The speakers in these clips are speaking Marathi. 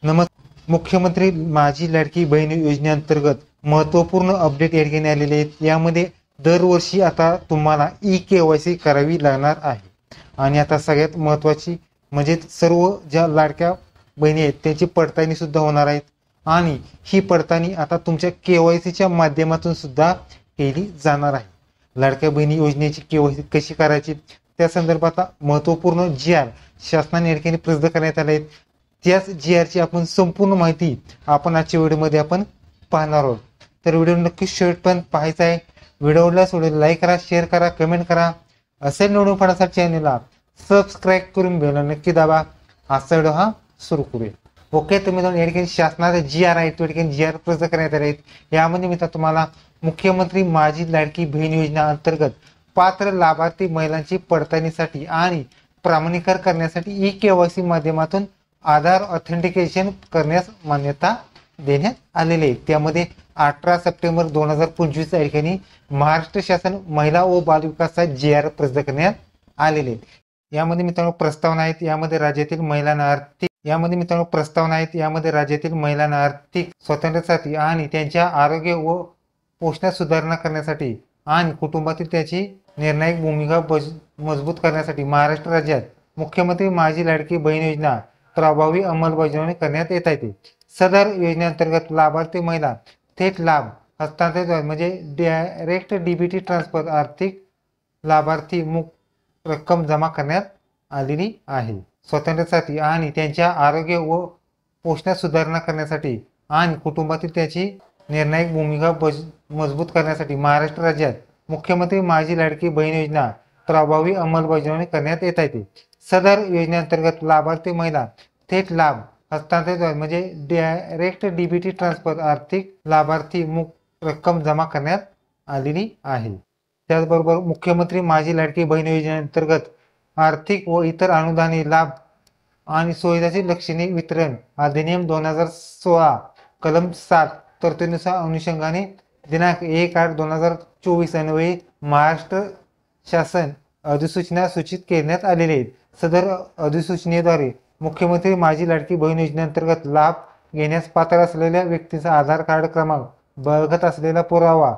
मुख्यमंत्री माझी लाडकी बहीण योजनेअंतर्गत महत्त्वपूर्ण अपडेट या ठिकाणी आलेले आहेत। यामध्ये दरवर्षी आता तुम्हाला ई-KYC करावी लागणार आहे आणि आता सगळ्यात महत्त्वाची म्हणजे सर्व ज्या लाडक्या बहिणी आहेत त्यांची पडताळणी सुद्धा होणार आहेत आणि ही पडताळणी आता तुमच्या KYCच्या माध्यमातून सुद्धा केली जाणार आहे। लाडक्या बहिणी योजनेची KYC कशी करायची त्या संदर्भात महत्त्वपूर्ण GR शासनाने या ठिकाणी प्रसिद्ध करण्यात आले आहेत। त्याच GRची आपण संपूर्ण माहिती आपण आजच्या व्हिडिओमध्ये आपण पाहणार आहोत। तर व्हिडिओ नक्की शेवटपर्यंत पाहायचा आहे। व्हिडिओला लाईक करा, शेअर करा, कमेंट करा। असे नवीन पाहण्यासाठी चॅनलला सबस्क्राईब करून बेल नक्की दाबा। आजचा व्हिडिओ हा सुरू करूया। ओके, तर मित्रांनो या ठिकाणी शासनाचे GR आहे तो ठिकाणी GR प्रसिद्ध करण्यात आले आहेत। यामध्ये मित्र तुम्हाला मुख्यमंत्री माझी लाडकी बहीण योजना अंतर्गत पात्र लाभार्थी महिलांची पडताळणीसाठी आणि प्रमाणीकरण करण्यासाठी ई-KYC माध्यमातून आधार ऑथेंटिकेशन करण्यास मान्यता देण्यात आलेली आहे। त्यामध्ये 18 सप्टेंबर 2025 या ठिकाणी महाराष्ट्र शासन महिला व बालविकास GR प्रसिद्ध करण्यात आलेले आहेत। यामध्ये मित्रांनो प्रस्तावना आहेत। यामध्ये राज्यातील महिलांना आर्थिक स्वातंत्र्यासाठी आणि त्यांच्या आरोग्य व पोषणात सुधारणा करण्यासाठी आणि कुटुंबातील त्याची निर्णायक भूमिका मजबूत करण्यासाठी महाराष्ट्र राज्यात मुख्यमंत्री माझी लाडकी बहीण योजना प्रभावी अंमलबजावणी करण्यात येत आहे। सदर योजनेअंतर्गत लाभार्थी महिला थेट लाभ हस्तांतरित म्हणजे डायरेक्ट DBT ट्रान्सफर आर्थिक लाभार्थी रक्कम जमा करण्यात आलेली आहे। स्वातंत्र्यासाठी आणि त्यांच्या आरोग्य व पोषणात सुधारणा करण्यासाठी आणि कुटुंबातील त्याची निर्णायक भूमिका मजबूत करण्यासाठी महाराष्ट्र राज्यात मुख्यमंत्री माझी लाडकी बहीण योजना प्रभावी अंमलबजावणी करण्यात येत आहे। सदर योजनेअंतर्गत लाभार्थी महिला थेट लाभ हस्तांतरित म्हणजे डायरेक्ट DBT ट्रान्सफर आर्थिक लाभार्थी रक्कम जमा करण्यात आलेली आहे। त्याचबरोबर मुख्यमंत्री माझी लाडकी बहीण योजनेअंतर्गत आर्थिक व इतर अनुदानी लाभ आणि सुविधांचे लक्षणीय वितरण अधिनियम 2016 कलम 7 तरतुदीनुसार अनुषंगाने दिनांक 1/8/2024 अन्वये महाराष्ट्र शासन अधिसूचना सूचित करण्यात आलेले आहेत। सदर अधिसूचनेद्वारे मुख्यमंत्री माझी लाडकी बहीण योजनेअंतर्गत लाभ घेण्यास पात्र असलेल्या व्यक्तीचा आधार कार्ड क्रमांक बळकट असलेला पुरावा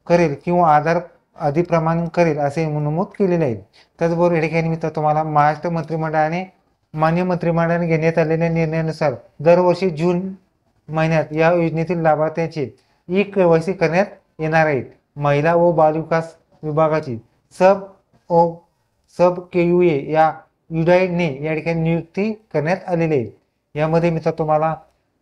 करेल किंवा आधार अधिप्रमाण करेल असे नमूद केलेले आहे। त्याचबरोबर या ठिकाणी मित्र तुम्हाला महाराष्ट्र मान्य मंत्रिमंडळाने घेण्यात आलेल्या निर्णयानुसार दरवर्षी जून महिन्यात या योजनेतील लाभार्थ्यांचे ई-KYC करण्यात येणार आहेत। महिला व बालविकास विभागाची सब KUA या युडाईने या ठिकाणी नियुक्ती करण्यात आलेली आहे। यामध्ये मित्र तुम्हाला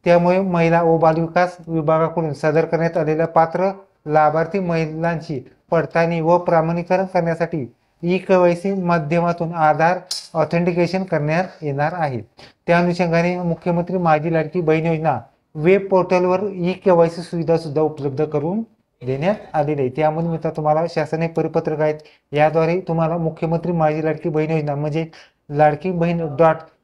त्यामुळे महिला व बालविकास विभागाकडून सादर करण्यात आलेल्या पात्र लाभार्थी महिलांची पडताळणी व प्रमाणीकरण करण्यासाठी ई-KYC माध्यमातून आधार ऑथेंटिकेशन करण्यात येणार आहे। त्या अनुषंगाने मुख्यमंत्री माझी लाडकी बहीण योजना वेब पोर्टलवर ई-KYC सुविधा सुद्धा उपलब्ध करून देण्यात आलेली आहे। त्यामध्ये मित्र तुम्हाला शासनाने परिपत्रक आहेत। याद्वारे तुम्हाला मुख्यमंत्री माझी लाडकी बहीण योजना म्हणजे लाडकी बहीण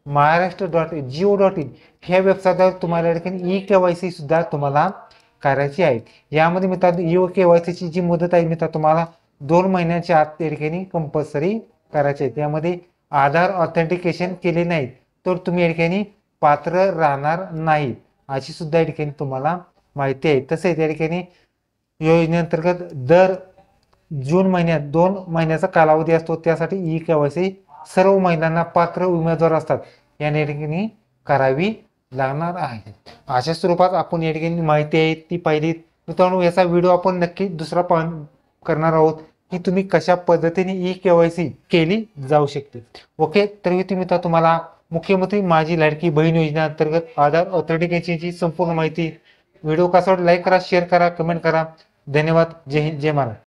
.महाराष्ट्र.go.in ह्या वेबसाईटवर तुम्हाला या ठिकाणी ई-KYC सुद्धा तुम्हाला करायची आहे। यामध्ये मित्रांनो ई-KYCची जी मुदत आहे मित्र तुम्हाला 2 महिन्यांच्या आत या ठिकाणी कंपल्सरी करायची आहे। त्यामध्ये आधार ऑथेंटिकेशन केले नाही तर तुम्ही या ठिकाणी पात्र राहणार नाही अशी सुद्धा या ठिकाणी तुम्हाला माहिती आहे। तसेच या ठिकाणी योजनेअंतर्गत दर जून महिन्यात 2 महिन्याचा कालावधी असतो। त्यासाठी ई-KYC सर्व महिलांना पात्र उमेदवार असतात या ठिकाणी करावी लागणार आहे। अशा स्वरूपात आपण या ठिकाणी माहिती आहे ती पाहिली। मित्रांनो याचा व्हिडिओ आपण नक्की दुसरा करणार आहोत की तुम्ही कशा पद्धतीने ई-KYC केली जाऊ शकते। ओके, तर तुम्ही तुम्हाला मुख्यमंत्री माझी लाडकी बहीण योजना अंतर्गत आधार ऑथेंटिकेशनची संपूर्ण माहिती व्हिडिओ कसा लाईक करा, शेअर करा, कमेंट करा। धन्यवाद। जय हिंद, जय महाराष्ट्र।